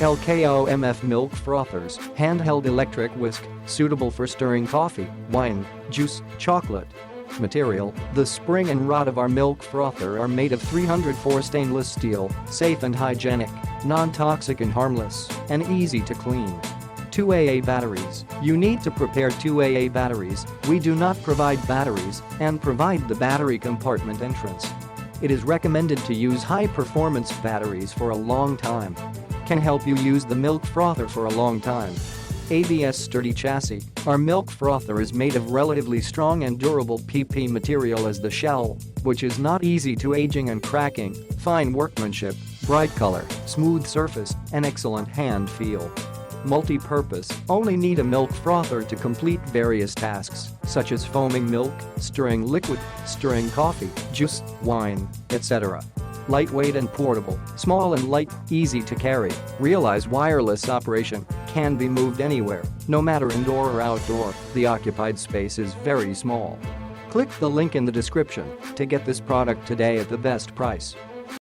LKOMF milk frothers, handheld electric whisk, suitable for stirring coffee, wine, juice, chocolate. Material: the spring and rod of our milk frother are made of 304 stainless steel, safe and hygienic, non-toxic and harmless, and easy to clean. 2AA batteries. You need to prepare 2AA batteries. We do not provide batteries and provide the battery compartment entrance. It is recommended to use high-performance batteries for a long time. Can help you use the milk frother for a long time. ABS sturdy chassis. Our milk frother is made of relatively strong and durable PP material as the shell, which is not easy to aging and cracking, fine workmanship, bright color, smooth surface, and excellent hand feel. Multi-purpose, only need a milk frother to complete various tasks, such as foaming milk, stirring liquid, stirring coffee, juice, wine, etc. Lightweight and portable, small and light, easy to carry. Realize wireless operation, can be moved anywhere, no matter indoor or outdoor, the occupied space is very small. Click the link in the description to get this product today at the best price.